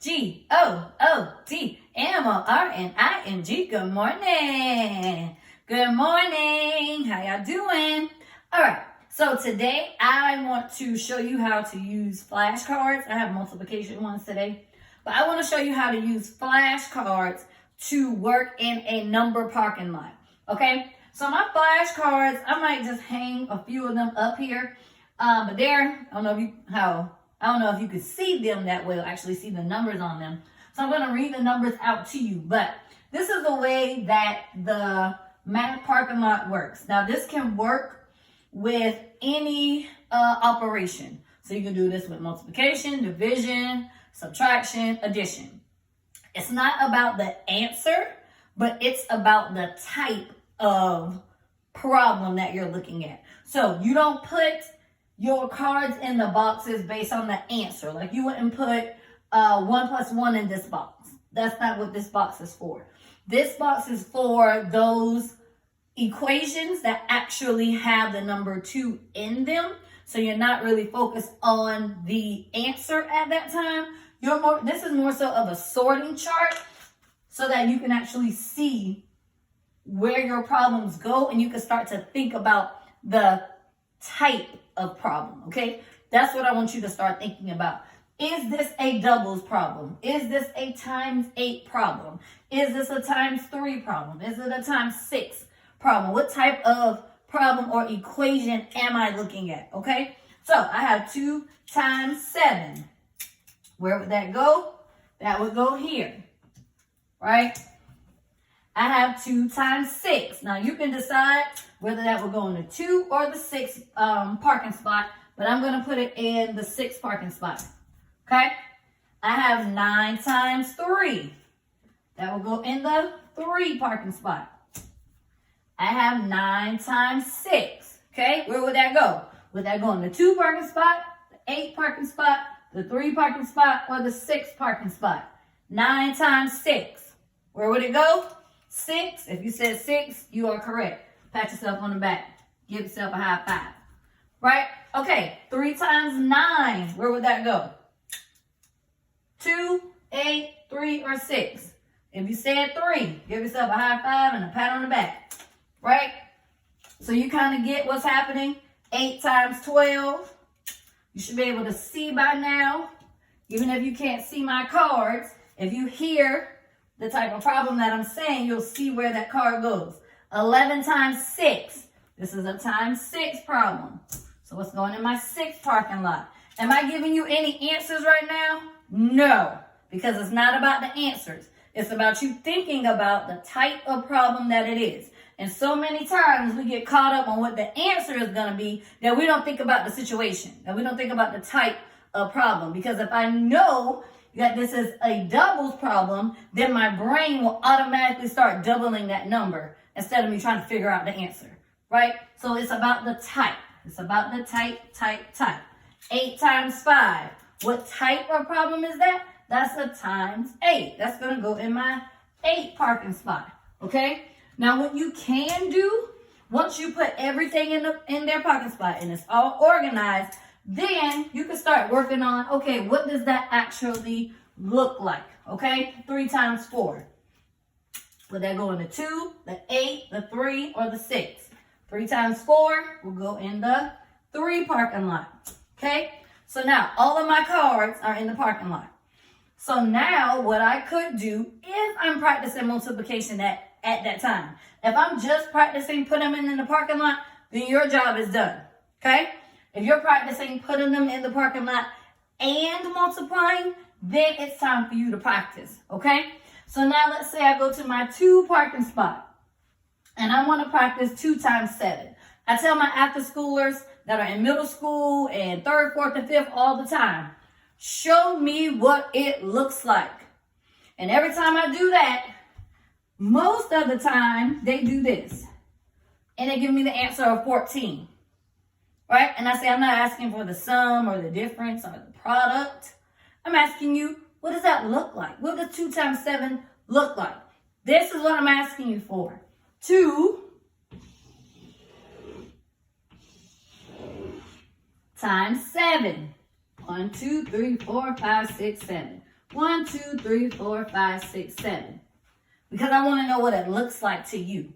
G-O-O-D-M-O-R-N-I-N-G. Good morning. Good morning. How y'all doing? All right. So today I want to show you how to use flashcards. I have multiplication ones today, but I want to show you how to use flashcards to work in a number parking lot. Okay. So my flashcards, I might just hang a few of them up here, but I don't know if you could see them that well, actually see the numbers on them. So I'm going to read the numbers out to you, but this is the way that the math parking lot works. Now this can work with any operation. So you can do this with multiplication, division, subtraction, addition. It's not about the answer, but it's about the type of problem that you're looking at. So you don't put your cards in the boxes based on the answer. Like you wouldn't put 1 plus 1 in this box. That's not what this box is for. This box is for those equations that actually have the number 2 in them. So you're not really focused on the answer at that time. This is more so of a sorting chart so that you can actually see where your problems go and you can start to think about the type of problem, okay? That's what I want you to start thinking about. Is this a doubles problem? Is this a times 8 problem? Is this a times 3 problem? Is it a times 6 problem? What type of problem or equation am I looking at, okay? So I have 2 times 7. Where would that go? That would go here, right? I have 2 times 6. Now you can decide whether that will go in the 2 or the 6 parking spot, but I'm going to put it in the 6 parking spot. Okay? I have 9 times 3. That will go in the 3 parking spot. I have 9 times 6. Okay? Where would that go? Would that go in the 2 parking spot, the 8 parking spot, the 3 parking spot, or the 6 parking spot? 9 times 6. Where would it go? 6. If you said 6, you are correct. Pat yourself on the back. Give yourself a high five. Right? Okay. 3 times 9. Where would that go? 2, 8, 3, or 6. If you said 3, give yourself a high five and a pat on the back. Right? So you kind of get what's happening. 8 times 12. You should be able to see by now. Even if you can't see my cards, if you hear the type of problem that I'm saying, you'll see where that card goes. 11 times 6. This is a times 6 problem. So what's going in my 6 parking lot? Am I giving you any answers right now? No, because it's not about the answers. It's about you thinking about the type of problem that it is. And so many times we get caught up on what the answer is going to be that we don't think about the situation, that we don't think about the type of problem. Because if I know that this is a doubles problem, then my brain will automatically start doubling that number instead of me trying to figure out the answer, right? So it's about the type. It's about the type. 8 times 5. What type of problem is that? That's a times 8. That's going to go in my 8 parking spot, okay? Now what you can do, once you put everything in their parking spot and it's all organized, then you can start working on, okay, what does that actually look like? Okay, 3 times 4. Would that go in the 2, the 8, the 3, or the 6? 3 times 4 will go in the 3 parking lot. Okay, so now all of my cards are in the parking lot. So now what I could do, if I'm practicing multiplication at that time, if I'm just practicing putting them in the parking lot, then your job is done. Okay? If you're practicing putting them in the parking lot and multiplying, then it's time for you to practice, okay? So now let's say I go to my 2 parking spot and I want to practice 2 times 7. I tell my after schoolers that are in middle school and 3rd, 4th, and 5th all the time, show me what it looks like. And every time I do that, most of the time they do this. And they give me the answer of 14. Right? And I say, I'm not asking for the sum or the difference or the product. I'm asking you, what does that look like? What does 2 times 7 look like? This is what I'm asking you for. 2 times 7. 1, 2, 3, 4, 5, 6, 7. 1, 2, 3, 4, 5, 6, 7. Because I want to know what it looks like to you.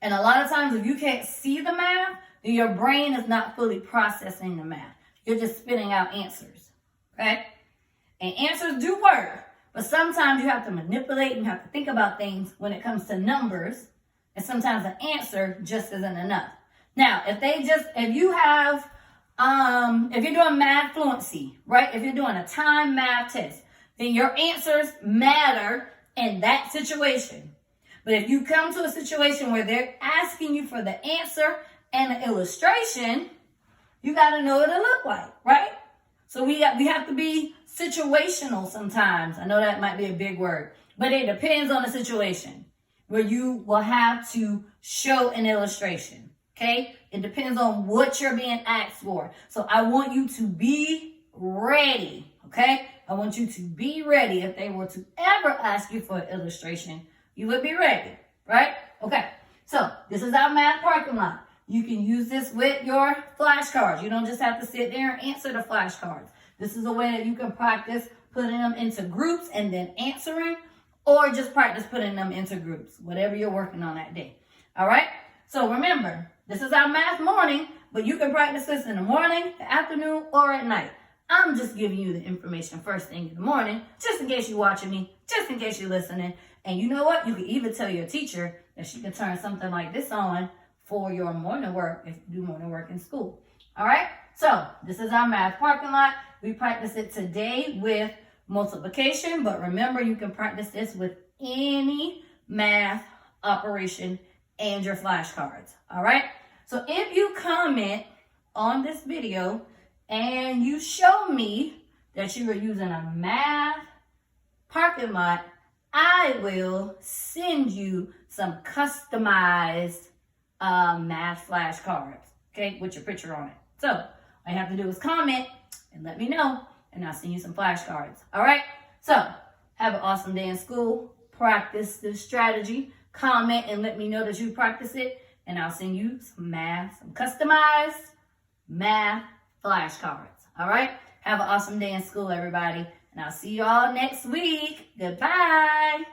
And a lot of times if you can't see the math, then your brain is not fully processing the math. You're just spitting out answers. Okay? And answers do work. But sometimes you have to manipulate and you have to think about things when it comes to numbers. And sometimes the answer just isn't enough. Now, if you're doing math fluency, right? If you're doing a time math test, then your answers matter in that situation. But if you come to a situation where they're asking you for the answer and an illustration, you got to know what it look like, right? So we have to be situational sometimes. I know that might be a big word, but it depends on the situation where you will have to show an illustration, okay? It depends on what you're being asked for. So I want you to be ready, okay? I want you to be ready. If they were to ever ask you for an illustration, you would be ready, right? Okay, so this is our math parking lot. You can use this with your flashcards. You don't just have to sit there and answer the flashcards. This is a way that you can practice putting them into groups and then answering, or just practice putting them into groups, whatever you're working on that day. All right? So remember, this is our math morning, but you can practice this in the morning, the afternoon, or at night. I'm just giving you the information first thing in the morning, just in case you're watching me, just in case you're listening. And you know what? You can even tell your teacher that she can turn something like this on for your morning work if you do morning work in school. All right? So this is our math parking lot. We practice it today with multiplication, but remember you can practice this with any math operation and your flashcards. All right? So if you comment on this video and you show me that you are using a math parking lot, I will send you some customized math flashcards, okay, with your picture on it. So all you have to do is comment and let me know, and I'll send you some flashcards. All right? So have an awesome day in school. Practice this strategy. Comment and let me know that you practice it, and I'll send you some customized math flashcards. All right? Have an awesome day in school, everybody, and I'll see you all next week. Goodbye.